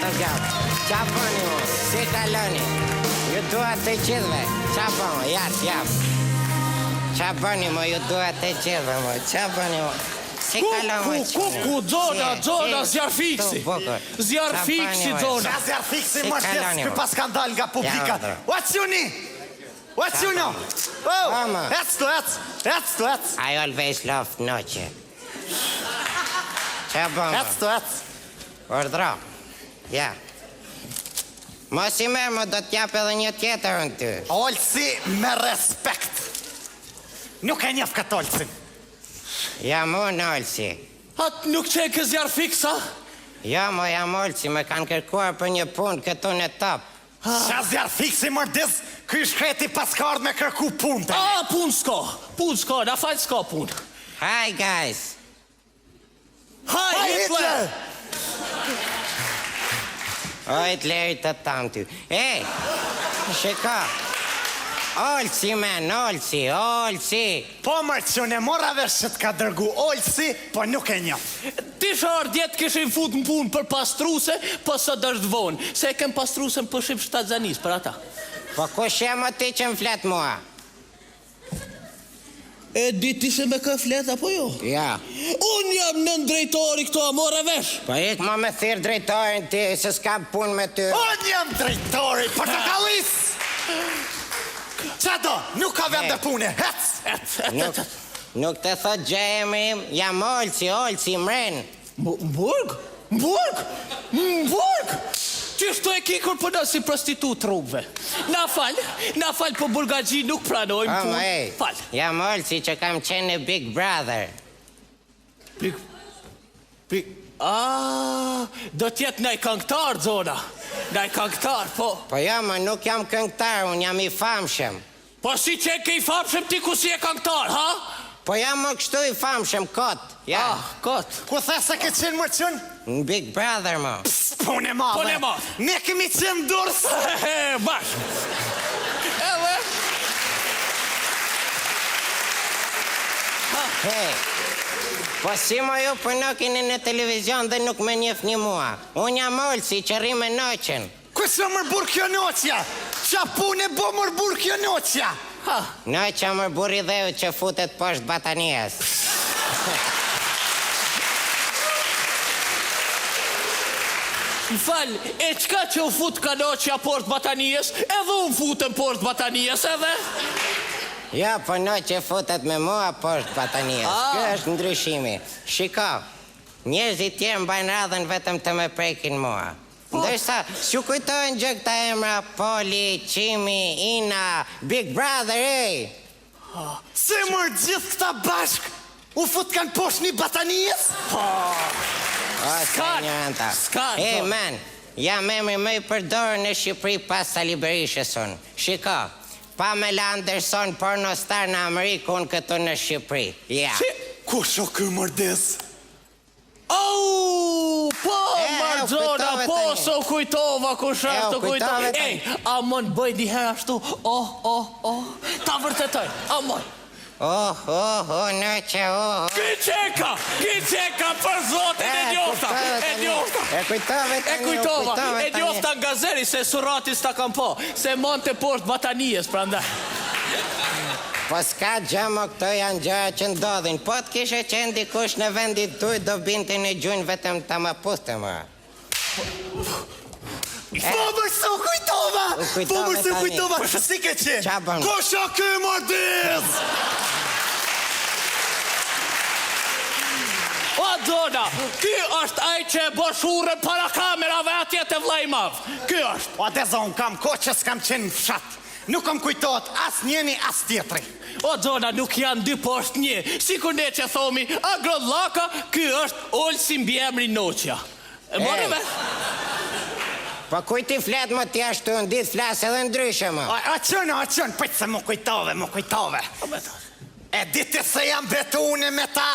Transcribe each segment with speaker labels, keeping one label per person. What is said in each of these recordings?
Speaker 1: autogjap. Qa bëni mu? Si kaloni? Ju duat të qidhve. Qa bëni? Jap. Qa bëni mu? Ju duat të qidhve mu. Qa bëni mu? Si kalon mu qënë?
Speaker 2: Ku, Zona, zjarë fiksi. Zjarë fiksi, Zona.
Speaker 3: Zjarë fiksi, më shtesë, kë pas kanë dalë nga publika. What's you need? What's you know? Oh, ec.
Speaker 1: I always love noche. Qa bëmë?
Speaker 3: Ec.
Speaker 1: Ordra. Ja. Mos i merë, më do t'jap edhe një tjetër në ty.
Speaker 3: Olsi me respekt. Nuk e njef këtë Olsin.
Speaker 1: Jam unë Olsi.
Speaker 2: Atë nuk që e kë zjarë fiksa?
Speaker 1: Ja, mo jam Olsi, me kanë kërkuar për një punë këtu në top.
Speaker 3: Qa zjarë fiksi mërdis, këj shkreti paskard me kërku punë të një.
Speaker 2: Punë s'ka, na falë s'ka punë.
Speaker 1: Hi, guys.
Speaker 2: Hi, Hitler!
Speaker 1: O, Hitleri të tamë ty. Ej, shika. Olsi, men, Olsi.
Speaker 3: Po mërë që në mora vesh që t'ka dërgu Olsi, po nuk e një.
Speaker 2: Ti sharë djetë këshin fut në punë për pastruse, po së dështë vonë. Se e kem pastruse më përshim shtatë zanis, për ata.
Speaker 1: Po ku shemë ti që më fletë mua?
Speaker 2: E di ti se me ka flet, apo jo?
Speaker 1: Ja.
Speaker 2: Unë jam nën drejtori këto, a mora vesh?
Speaker 1: Po ik ma me thirë drejtorin ti, se s'ka punë me ty.
Speaker 3: Unë jam drejtori, portokallis! Qa do, nuk ka vend dhe pune, hec!
Speaker 1: Nuk të thot gjë emrim, jam Olsi, mren.
Speaker 2: Mburg? Qështu e kikur për në si prostitut rrugve. Na falë për burgagji nuk pranojmë punë. Falë.
Speaker 1: Jam Olsi që kam qenë Big Brother.
Speaker 2: Do tjetë nej këngtar, Zona. Nej këngtar, po.
Speaker 1: Po ja, ma nuk jam këngtar, unë jam i famshëm.
Speaker 2: Po si që e ke i famshëm ti ku si e këngtar, ha?
Speaker 1: Po jam më kështu i famshëm, kot. Ja.
Speaker 2: Kot.
Speaker 3: Ku the se ke qenë më qënë?
Speaker 1: Në Big Brother, mo.
Speaker 3: Pune madhe. Ne kemi qenë durs.
Speaker 2: Bash. Edhe.
Speaker 1: Hej. Po si mo ju për në kini në televizion dhe nuk me njef një mua. Unë jam Olsi që rri me noqen.
Speaker 3: Kësë mërbur kjo noqja? Qa pune bo mërbur kjo noqja?
Speaker 1: Noqa mërbur i dheu që futet poshtë batanijes.
Speaker 2: Në falë, e qka që u fut ka noqja poshtë batanijes, edhe unë futën poshtë batanijes, edhe?
Speaker 1: Ja, po noqe futet me mua poshtë batanijes. Kjo është ndryshimi. Shiko, njerëzit tjerë mbajnë radhën vetëm të me prekin mua. Ndërsa, s'ju kujtojnë gjë këta emra, Poli, Qimi, Ina, Big Brother, ej!
Speaker 3: Se mërë gjithë këta bashk, u fut kanë poshtë një batanijes?
Speaker 2: S'kan,
Speaker 1: ej, men, jam emri më i përdorë në Shqipëri pas Sali Berishës unë. Shiko, Pamela Anderson, pornostar në Amerikë, unë këtu në Shqipëri. Ja.
Speaker 3: Kush o kë mërdis?
Speaker 2: Po, Marzona, po, so kujtova, kush është të kujtova. Ej, amon, bëj diher ashtu, ta vërtetoj, amon.
Speaker 1: Nëqe,
Speaker 2: Ki për zotin e njofta.
Speaker 1: E
Speaker 2: njofta nga zeri, se suratis ta kam po, se monte poshtë batanijes, prandaj.
Speaker 1: Po s'ka gjëmo, këto janë gjëra që ndodhin. Po të kishe qenë dikush në vendit tuj, do binte në gjunjë vetëm ta më puste më.
Speaker 3: Fomër se u kujtova! Fomër se u kujtova! Si ke qenë? Kusha kë mërdis?
Speaker 2: O, Zona, ky është aj që e boshure para kamerave atje të vlajmav. Ky është.
Speaker 3: O, dhe zonë, kam ko që s'kam qenë në fshat. Nuk kam kujtojt as njeni, as tjetri.
Speaker 2: O, Zona, nuk janë dy poshtë një. Si kur ne që thomi, agrodlaka, ky është Olsi mbi emri noqja. E more me?
Speaker 1: Po kuj ti fletë më t'ja shtu në ditë flasë edhe ndryshe më?
Speaker 3: A qënë, pëjtë se më kujtove. E ditë se jam betu une me ta...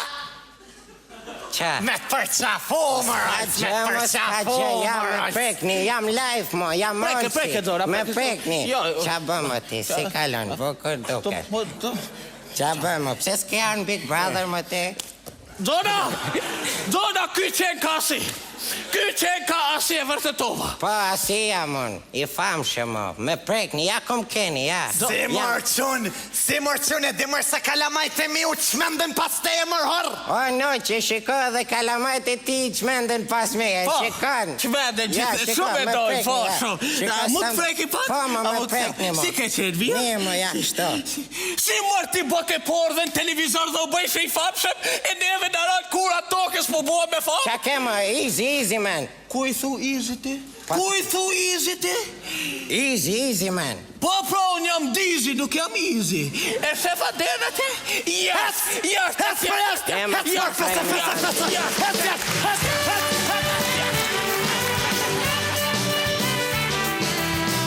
Speaker 1: Qa?
Speaker 3: Me përqafu, mërë,
Speaker 1: jam live, mo, jam Olsi. Me prekni. Qa bëmë ti, si kalon, bukur duke. Qa bëmë, pëse s'ke janë Big Brother më ti?
Speaker 2: Zona, ky qenë kasi. Ky qenë ka asje vërtetova.
Speaker 1: Po, asia mun, I famshëm mo, me prekni, ja kom keni, ja.
Speaker 3: Si mërqun e di mërë se kalamajt e mi u qmenden pas te e mërhor.
Speaker 1: O, no, që shiko dhe kalamajt e ti qmenden pas me, e shikon.
Speaker 2: Qmenden gjithë, shumë e dojnë, po, shumë. Mu të preki pat?
Speaker 1: Po, me prekni mo.
Speaker 2: Si ke qenë, vija?
Speaker 1: Ne, mo, ja, shto.
Speaker 2: Si mërë ti bote por dhe në televizor dhe u bëjshë I famshëm, e neve në ratë kura tokës po bua me fam?
Speaker 1: Qa ke mo, easy, man.
Speaker 2: Ku I thu easy ti? Ku I thu easy ti?
Speaker 1: Easy, man.
Speaker 2: Po, pra, unë jam dizi, nuk jam easy. E shefa dena te? Yes!